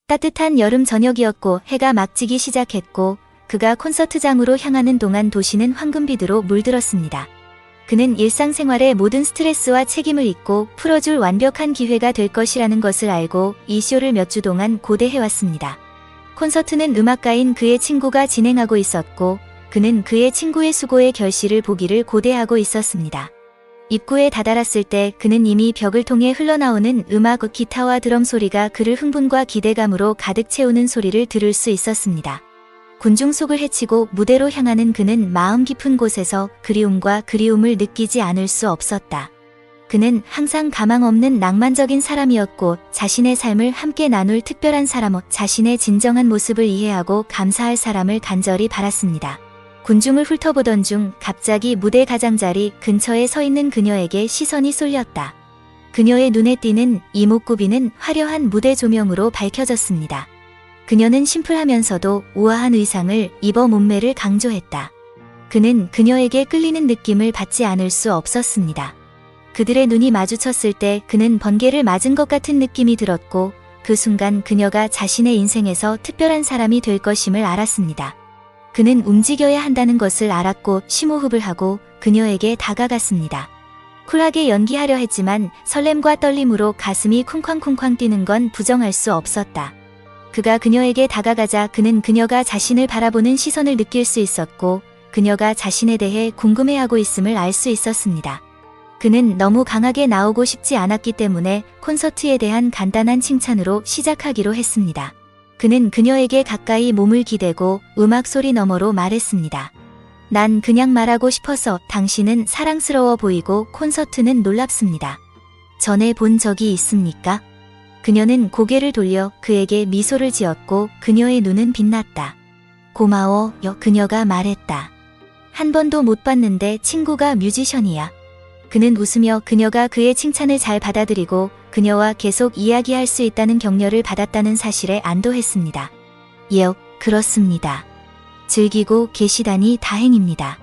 따뜻한 여름 저녁이었고 해가 막 지기 시작했고 그가 콘서트장으로 향하는 동안 도시는 황금빛으로 물들었습니다. 그는 일상생활의 모든 스트레스와 책임을 잊고 풀어줄 완벽한 기회가 될 것이라는 것을 알고 이 쇼를 몇 주 동안 고대해왔습니다. 콘서트는 음악가인 그의 친구가 진행하고 있었고 그는 그의 친구의 수고의 결실을 보기를 고대하고 있었습니다. 입구에 다다랐을 때 그는 이미 벽을 통해 흘러나오는 음악, 기타와 드럼 소리가 그를 흥분과 기대감으로 가득 채우는 소리를 들을 수 있었습니다. 군중 속을 헤치고 무대로 향하는 그는 마음 깊은 곳에서 그리움을 느끼지 않을 수 없었다. 그는 항상 가망 없는 낭만적인 사람이었고 자신의 삶을 함께 나눌 특별한 사람, 자신의 진정한 모습을 이해하고 감사할 사람을 간절히 바랐습니다. 군중을 훑어보던 중 갑자기 무대 가장자리 근처에 서 있는 그녀에게 시선이 쏠렸다. 그녀의 눈에 띄는 이목구비는 화려한 무대 조명으로 밝혀졌습니다. 그녀는 심플하면서도 우아한 의상을 입어 몸매를 강조했다. 그는 그녀에게 끌리는 느낌을 받지 않을 수 없었습니다. 그들의 눈이 마주쳤을 때 그는 번개를 맞은 것 같은 느낌이 들었고 그 순간 그녀가 자신의 인생에서 특별한 사람이 될 것임을 알았습니다. 그는 움직여야 한다는 것을 알았고 심호흡을 하고 그녀에게 다가갔습니다. 쿨하게 연기하려 했지만 설렘과 떨림으로 가슴이 쿵쾅쿵쾅 뛰는 건 부정할 수 없었다. 그가 그녀에게 다가가자 그는 그녀가 자신을 바라보는 시선을 느낄 수 있었고 그녀가 자신에 대해 궁금해하고 있음을 알 수 있었습니다. 그는 너무 강하게 나오고 싶지 않았기 때문에 콘서트에 대한 간단한 칭찬으로 시작하기로 했습니다. 그는 그녀에게 가까이 몸을 기대고 음악 소리 너머로 말했습니다. 난 그냥 말하고 싶어서 당신은 사랑스러워 보이고 콘서트는 놀랍습니다. 전에 본 적이 있습니까? 그녀는 고개를 돌려 그에게 미소를 지었고 그녀의 눈은 빛났다. 고마워요. 그녀가 말했다. 한 번도 못 봤는데 친구가 뮤지션이야. 그는 웃으며 그녀가 그의 칭찬을 잘 받아들이고 그녀와 계속 이야기할 수 있다는 격려를 받았다는 사실에 안도했습니다. 예, 그렇습니다. 즐기고 계시다니 다행입니다.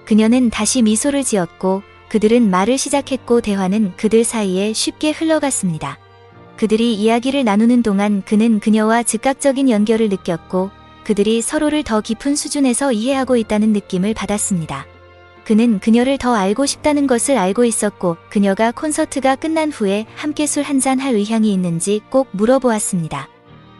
그녀는 다시 미소를 지었고 그들은 말을 시작했고 대화는 그들 사이에 쉽게 흘러갔습니다. 그들이 이야기를 나누는 동안 그는 그녀와 즉각적인 연결을 느꼈고 그들이 서로를 더 깊은 수준에서 이해하고 있다는 느낌을 받았습니다. 그는 그녀를 더 알고 싶다는 것을 알고 있었고 그녀가 콘서트가 끝난 후에 함께 술 한잔 할 의향이 있는지 꼭 물어보았습니다.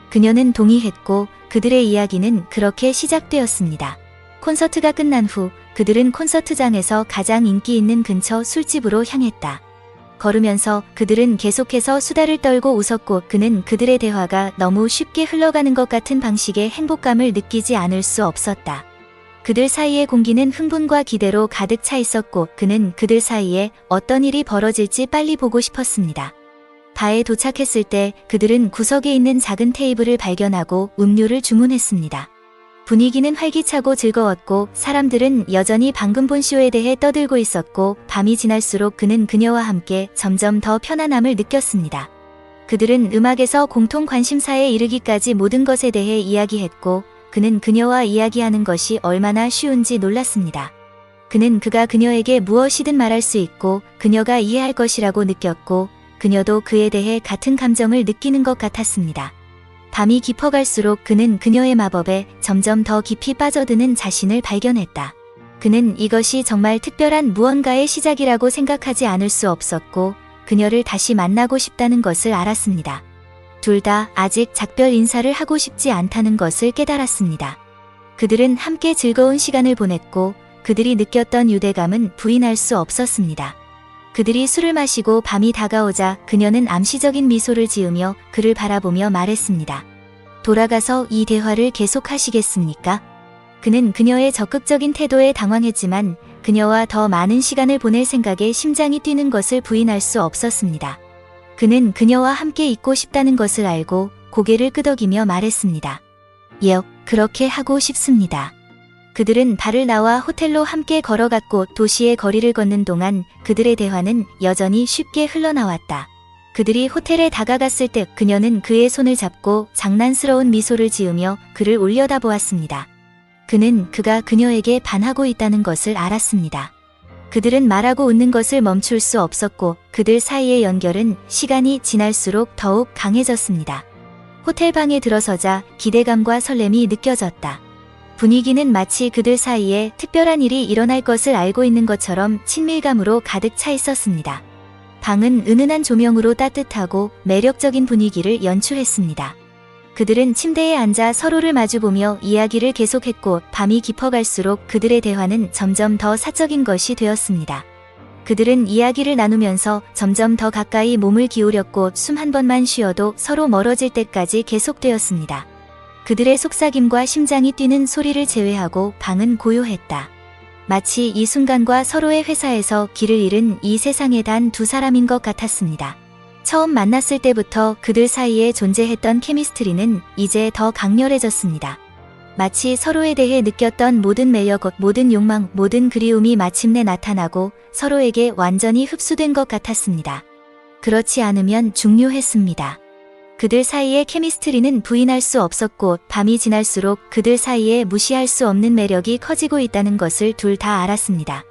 그녀는 동의했고 그들의 이야기는 그렇게 시작되었습니다. 콘서트가 끝난 후 그들은 콘서트장에서 가장 인기 있는 근처 술집으로 향했다. 걸으면서 그들은 계속해서 수다를 떨고 웃었고 그는 그들의 대화가 너무 쉽게 흘러가는 것 같은 방식의 행복감을 느끼지 않을 수 없었다. 그들 사이의 공기는 흥분과 기대로 가득 차 있었고 그는 그들 사이에 어떤 일이 벌어질지 빨리 보고 싶었습니다. 바에 도착했을 때 그들은 구석에 있는 작은 테이블을 발견하고 음료를 주문했습니다. 분위기는 활기차고 즐거웠고 사람들은 여전히 방금 본 쇼에 대해 떠들고 있었고 밤이 지날수록 그는 그녀와 함께 점점 더 편안함을 느꼈습니다. 그들은 음악에서 공통 관심사에 이르기까지 모든 것에 대해 이야기했고 그는 그녀와 이야기하는 것이 얼마나 쉬운지 놀랐습니다. 그는 그가 그녀에게 무엇이든 말할 수 있고 그녀가 이해할 것이라고 느꼈고 그녀도 그에 대해 같은 감정을 느끼는 것 같았습니다. 밤이 깊어갈수록 그는 그녀의 마법에 점점 더 깊이 빠져드는 자신을 발견했다. 그는 이것이 정말 특별한 무언가의 시작이라고 생각하지 않을 수 없었고 그녀를 다시 만나고 싶다는 것을 알았습니다. 둘 다 아직 작별 인사를 하고 싶지 않다는 것을 깨달았습니다. 그들은 함께 즐거운 시간을 보냈고 그들이 느꼈던 유대감은 부인할 수 없었습니다. 그들이 술을 마시고 밤이 다가오자 그녀는 암시적인 미소를 지으며 그를 바라보며 말했습니다. 돌아가서 이 대화를 계속하시겠습니까? 그는 그녀의 적극적인 태도에 당황했지만 그녀와 더 많은 시간을 보낼 생각에 심장이 뛰는 것을 부인할 수 없었습니다. 그는 그녀와 함께 있고 싶다는 것을 알고 고개를 끄덕이며 말했습니다. 예, 그렇게 하고 싶습니다. 그들은 발을 나와 호텔로 함께 걸어갔고 도시의 거리를 걷는 동안 그들의 대화는 여전히 쉽게 흘러나왔다. 그들이 호텔에 다가갔을 때 그녀는 그의 손을 잡고 장난스러운 미소를 지으며 그를 올려다보았습니다. 그는 그가 그녀에게 반하고 있다는 것을 알았습니다. 그들은 말하고 웃는 것을 멈출 수 없었고 그들 사이의 연결은 시간이 지날수록 더욱 강해졌습니다. 호텔 방에 들어서자 기대감과 설렘이 느껴졌다. 분위기는 마치 그들 사이에 특별한 일이 일어날 것을 알고 있는 것처럼 친밀감으로 가득 차 있었습니다. 방은 은은한 조명으로 따뜻하고 매력적인 분위기를 연출했습니다. 그들은 침대에 앉아 서로를 마주보며 이야기를 계속했고 밤이 깊어갈수록 그들의 대화는 점점 더 사적인 것이 되었습니다. 그들은 이야기를 나누면서 점점 더 가까이 몸을 기울였고 숨 한 번만 쉬어도 서로 멀어질 때까지 계속되었습니다. 그들의 속삭임과 심장이 뛰는 소리를 제외하고 방은 고요했다. 마치 이 순간과 서로의 회사에서 길을 잃은 이 세상에 단 두 사람인 것 같았습니다. 처음 만났을 때부터 그들 사이에 존재했던 케미스트리는 이제 더 강렬해졌습니다. 마치 서로에 대해 느꼈던 모든 매력, 모든 욕망, 모든 그리움이 마침내 나타나고 서로에게 완전히 흡수된 것 같았습니다. 그렇지 않으면 중요했습니다. 그들 사이의 케미스트리는 부인할 수 없었고 밤이 지날수록 그들 사이에 무시할 수 없는 매력이 커지고 있다는 것을 둘 다 알았습니다.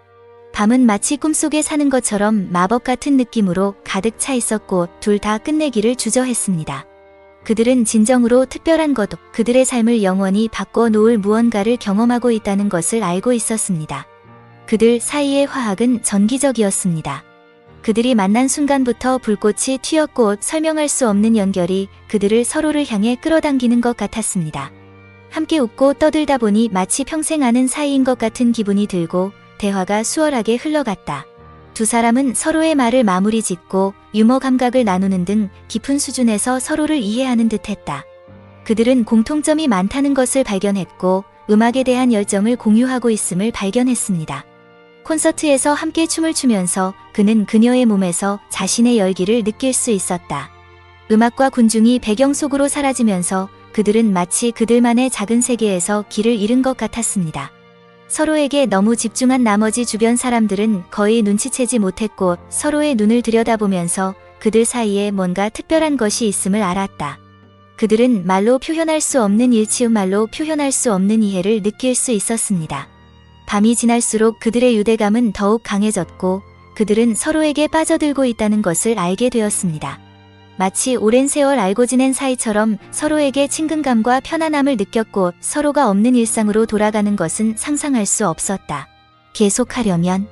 밤은 마치 꿈속에 사는 것처럼 마법 같은 느낌으로 가득 차 있었고 둘 다 끝내기를 주저했습니다. 그들은 진정으로 특별한 것, 그들의 삶을 영원히 바꿔놓을 무언가를 경험하고 있다는 것을 알고 있었습니다. 그들 사이의 화학은 전기적이었습니다. 그들이 만난 순간부터 불꽃이 튀었고 설명할 수 없는 연결이 그들을 서로를 향해 끌어당기는 것 같았습니다. 함께 웃고 떠들다 보니 마치 평생 아는 사이인 것 같은 기분이 들고 대화가 수월하게 흘러갔다. 두 사람은 서로의 말을 마무리 짓고 유머 감각을 나누는 등 깊은 수준에서 서로를 이해하는 듯했다. 그들은 공통점이 많다는 것을 발견했고 음악에 대한 열정을 공유하고 있음을 발견했습니다. 콘서트에서 함께 춤을 추면서 그는 그녀의 몸에서 자신의 열기를 느낄 수 있었다. 음악과 군중이 배경 속으로 사라지면서 그들은 마치 그들만의 작은 세계에서 길을 잃은 것 같았습니다. 서로에게 너무 집중한 나머지 주변 사람들은 거의 눈치채지 못했고 서로의 눈을 들여다보면서 그들 사이에 뭔가 특별한 것이 있음을 알았다. 그들은 말로 표현할 수 없는 일치음, 말로 표현할 수 없는 이해를 느낄 수 있었습니다. 밤이 지날수록 그들의 유대감은 더욱 강해졌고 그들은 서로에게 빠져들고 있다는 것을 알게 되었습니다. 마치 오랜 세월 알고 지낸 사이처럼 서로에게 친근감과 편안함을 느꼈고 서로가 없는 일상으로 돌아가는 것은 상상할 수 없었다. 계속하려면